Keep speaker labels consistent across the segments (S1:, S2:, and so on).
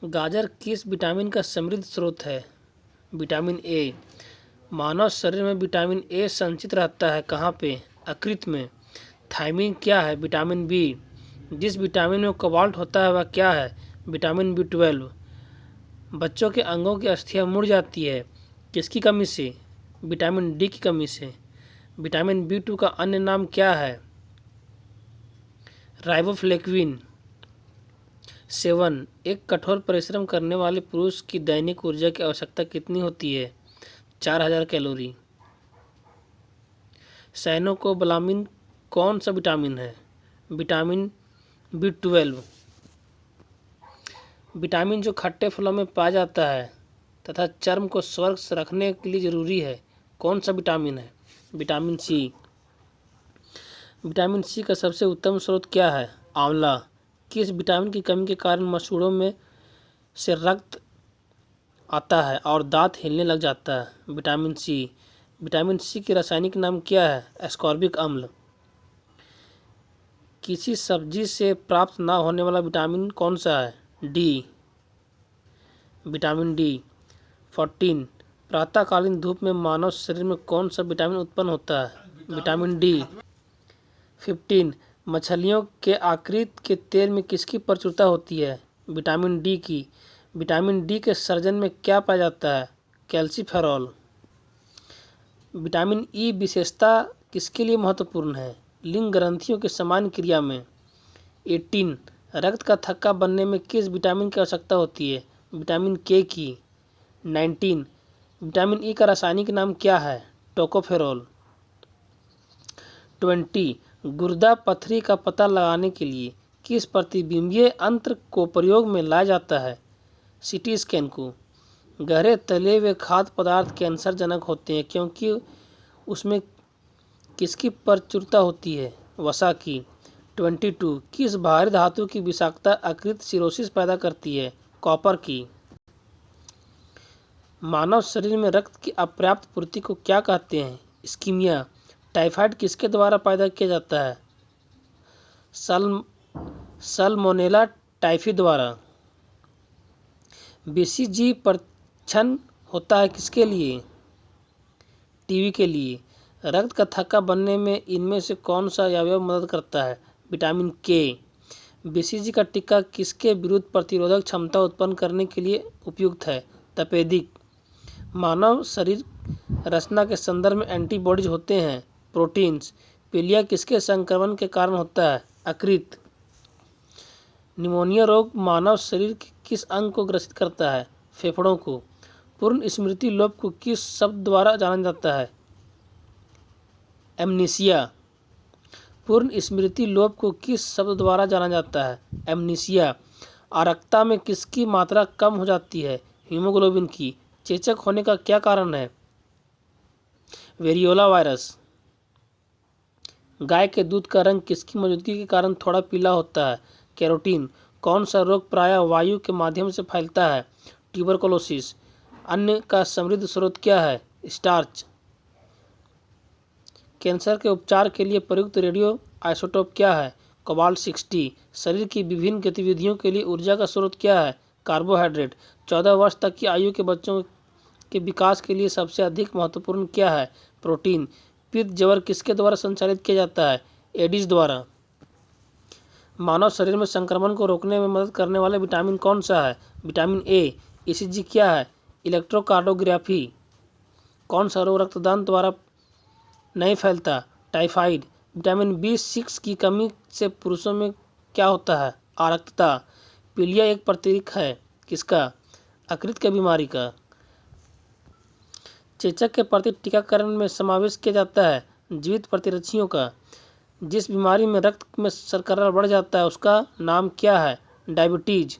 S1: गाजर किस विटामिन का समृद्ध स्रोत है? Vitamin A. मानव शरीर में विटामिन ए संचित रहता है कहाँ पे? यकृत में। थायमिन क्या है? Vitamin B. जिस विटामिन में कोबाल्ट होता है वह क्या है? Vitamin B 12। बच्चों के अंगों की अस्थियां मुड़ जाती है किसकी कमी से? विटामिन डी की कमी से। विटामिन बी 2 का अन्य नाम क्या है? राइबोफ्लेविन। 7। एक कठोर परिश्रम करने वाले पुरुष की दैनिक ऊर्जा की आवश्यकता कितनी होती है? 4000 कैलोरी। साइनोकोबालामिन कौन सा विटामिन है? Vitamin B 12। विटामिन जो खट्टे फलों में पाया जाता है तथा चर्म को स्वस्थ रखने के लिए जरूरी है, कौन सा विटामिन है? Vitamin C. विटामिन सी का सबसे उत्तम स्रोत क्या है? आंवला। किस विटामिन की कमी के कारण मसूड़ों में से रक्त आता है और दांत हिलने लग जाता है? Vitamin C. विटामिन सी के रासायनिक नाम क्या है? एस्कॉर्बिक अम्ल। किसी सब्जी से प्राप्त ना होने वाला विटामिन कौन सा है? डी। Vitamin D. 14। प्रातःकालीन धूप में मानव शरीर में कौन सा विटामिन उत्पन्न होता है? Vitamin D. 15। मछलियों के आकृति के तेल में किसकी प्रचुरता होती है? विटामिन डी की। विटामिन डी के सर्जन में क्या पाया जाता है? कैल्सीफेरॉल। विटामिन ई विशेषता किसके लिए महत्वपूर्ण है? लिंग ग्रंथियों की समान क्रिया में। 18। रक्त का थक्का बनने में किस विटामिन की आवश्यकता होती है? विटामिन के की। 19। विटामिन ई का रासायनिक नाम क्या है? टोकोफेरोल। 20। गुर्दा पथरी का पता लगाने के लिए किस प्रतिबिंबीय यंत्र को प्रयोग में लाया जाता है? सीटी स्कैन को। गहरे तले हुए खाद्य पदार्थ कैंसर जनक होते हैं क्योंकि उसमें किसकी प्रचुरता होती है? वसा की। 22। किस भारी धातु की विषाक्तता यकृत सिरोसिस पैदा करती है? कॉपर की। मानव शरीर में रक्त की अपर्याप्त पूर्ति को क्या कहते हैं? इस्कीमिया। टाइफाइड किसके द्वारा पैदा किया जाता है? सल्मोनेला टाइफी द्वारा। बीसीजी परीक्षण होता है किसके लिए? टीबी के लिए। रक्त का थक्का बनने में इनमें से कौन सा अवयव मदद करता है? विटामिन के। बीसीजी का टीका किसके विरुद्ध प्रतिरोधक क्षमता उत्पन्न करने के लिए उपयुक्त है? तपेदिक। मानव शरीर रचना के संदर्भ में एंटीबॉडीज होते हैं, प्रोटीन्स। पीलिया किसके संक्रमण के कारण होता है? यकृत। निमोनिया रोग मानव शरीर के किस अंग को ग्रसित करता है? फेफड़ों को। पूर्ण स्मृति लोप को किस शब्द द्वारा जाना जाता है? एमनीसिया। पूर्ण स्मृति लोप को किस शब्द द्वारा जाना जाता है? एमनीसिया। आरक्ता में किसकी मात्रा कम हो जाती है? हीमोग्लोबिन की। चेचक होने का क्या कारण है? Variola virus. गाय के दूध का रंग किसकी मौजूदगी के कारण थोड़ा पीला होता है? कैरोटीन। कौन सा रोग प्रायः वायु के माध्यम से फैलता है? ट्यूबरकुलोसिस। अन्न का समृद्ध स्रोत क्या है? स्टार्च। कैंसर के उपचार के लिए प्रयुक्त रेडियो आइसोटोप क्या है? कोबाल्ट 60। शरीर की विभिन्न गतिविधियों के लिए ऊर्जा का स्रोत क्या है? कार्बोहाइड्रेट। 14 वर्ष तक की आयु के बच्चों के विकास के लिए सबसे अधिक महत्वपूर्ण क्या है? प्रोटीन। पित्त ज्वर किसके द्वारा संचालित किया जाता है? एडिस द्वारा। मानव शरीर में संक्रमण को रोकने में मदद करने वाले विटामिन कौन सा है? Vitamin A. ईसीजी क्या है? इलेक्ट्रोकार्डियोग्राफी। कौन सा रोग रक्तदान द्वारा नहीं फैलता? टाइफाइड। विटामिन बी 6 की कमी से पुरुषों में क्या होता है? आरक्तता। पीलिया एक प्रतीक है किसका? यकृत की बीमारी का। चेचक के प्रति टीकाकरण में समावेश किया जाता है जीवित प्रतिरक्षियों का। जिस बीमारी में रक्त में शर्करा बढ़ जाता है उसका नाम क्या है? Diabetes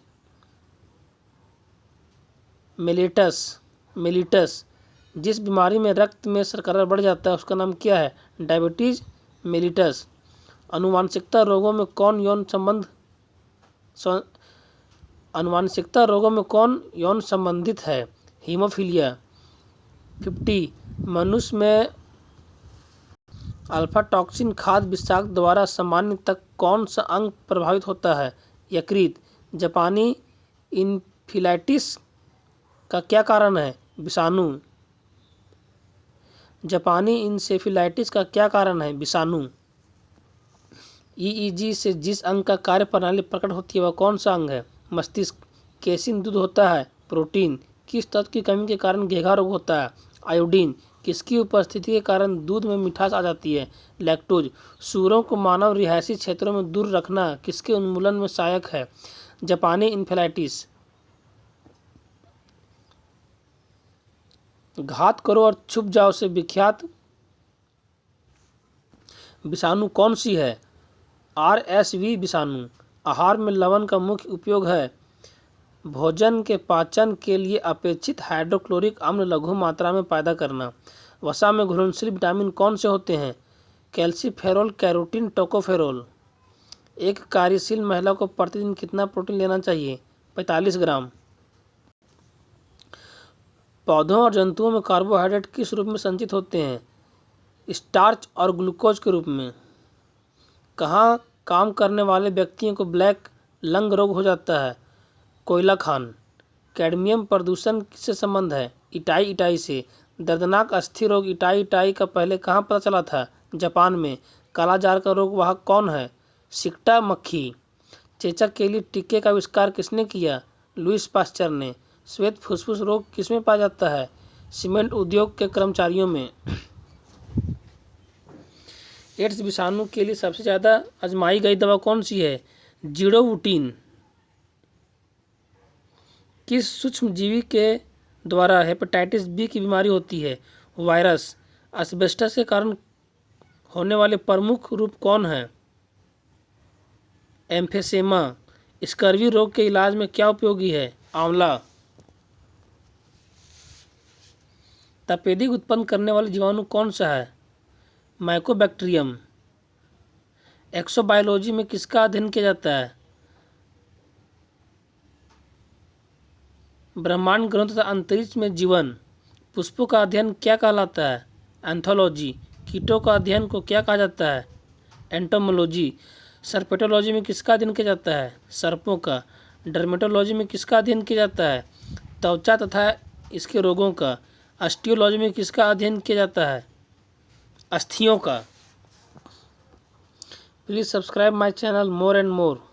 S1: mellitus. जिस बीमारी में रक्त में शर्करा बढ़ जाता है उसका नाम क्या है? Diabetes mellitus. आनुवांशिकता रोगों में कौन यौन संबंधित है? हीमोफीलिया। 50। मनुष्य में अल्फा टॉक्सिन खाद्य विषाक्त द्वारा सामान्य तक कौन सा अंग प्रभावित होता है? यकृत। जापानी फिलाइटिस का क्या कारण है? विषाणु। जापानी इंसेफेलाइटिस का क्या कारण है? विषाणु। ईईजी से जिस अंग का कार्य प्रणाली प्रकट होती है वह कौन सा अंग है? मस्तिष्क। केसिन दूध होता है? प्रोटीन। किस तत्व की कमी के कारण घेघा रोग होता है? आयोडीन। किसकी उपस्थिति के कारण दूध में मिठास आ जाती है? लैक्टोज। सूअरों को मानव रिहायशी क्षेत्रों में दूर रखना किसके उन्मूलन में सहायक है? जापानी इंसेफेलाइटिस। घात करो और छुप जाओ से विख्यात विषाणु कौन सी है? RSV विषाणु। आहार में लवण का मुख्य उपयोग है? भोजन के पाचन के लिए अपेक्षित हाइड्रोक्लोरिक अम्ल लघु मात्रा में पैदा करना। वसा में घुलनशील विटामिन कौन से होते हैं? Calciferol, carotene, tocopherol. एक कार्यशील महिला को प्रतिदिन कितना प्रोटीन लेना चाहिए? 45 ग्राम। पौधों और जंतुओं में कार्बोहाइड्रेट किस रूप में संचित होते हैं? स्टार्च और ग्लूकोज के रूप में। कहाँ काम करने वाले व्यक्तियों को ब्लैक लंग रोग हो जाता है? कोयला खान। कैडमियम प्रदूषण किससे संबंध है? इटाई इटाई से। दर्दनाक अस्थि रोग इटाई इटाई का पहले कहाँ पता चला था? जापान में। काला जार का रोग वाहक कौन है? सिक्टा मक्खी। चेचक के लिए टीके का आविष्कार किसने किया? लुईस पास्चर ने। श्वेत फुसफुस रोग किसमें पाया जाता है? सीमेंट उद्योग के कर्मचारियों में। एड्स विषाणु के लिए सबसे ज़्यादा आजमाई गई दवा कौन सी है? जीडोवुटीन। किस सूक्ष्मजीवी के द्वारा हेपेटाइटिस बी की बीमारी होती है? वायरस। एस्बेस्टस के कारण होने वाले प्रमुख रूप कौन है? एम्फेसेमा। स्कर्वी रोग के इलाज में क्या उपयोगी है? आंवला। तपेदिक उत्पन्न करने वाले जीवाणु कौन सा है? माइकोबैक्टीरियम। एक्सोबायोलॉजी में किसका अध्ययन किया जाता है? ब्रह्मांड, ग्रहों तथा अंतरिक्ष में जीवन। पुष्पों का अध्ययन क्या कहलाता है? एंथोलॉजी। कीटों का अध्ययन को क्या कहा जाता है? एंटोमोलॉजी। सर्पेटोलॉजी में किसका अध्ययन किया जाता है? सर्पों का। डर्मेटोलॉजी में किसका अध्ययन किया जाता है? त्वचा तथा इसके रोगों का। ऑस्टियोलॉजी में किसका अध्ययन किया जाता है? अस्थियों का। Please subscribe my channel more and more.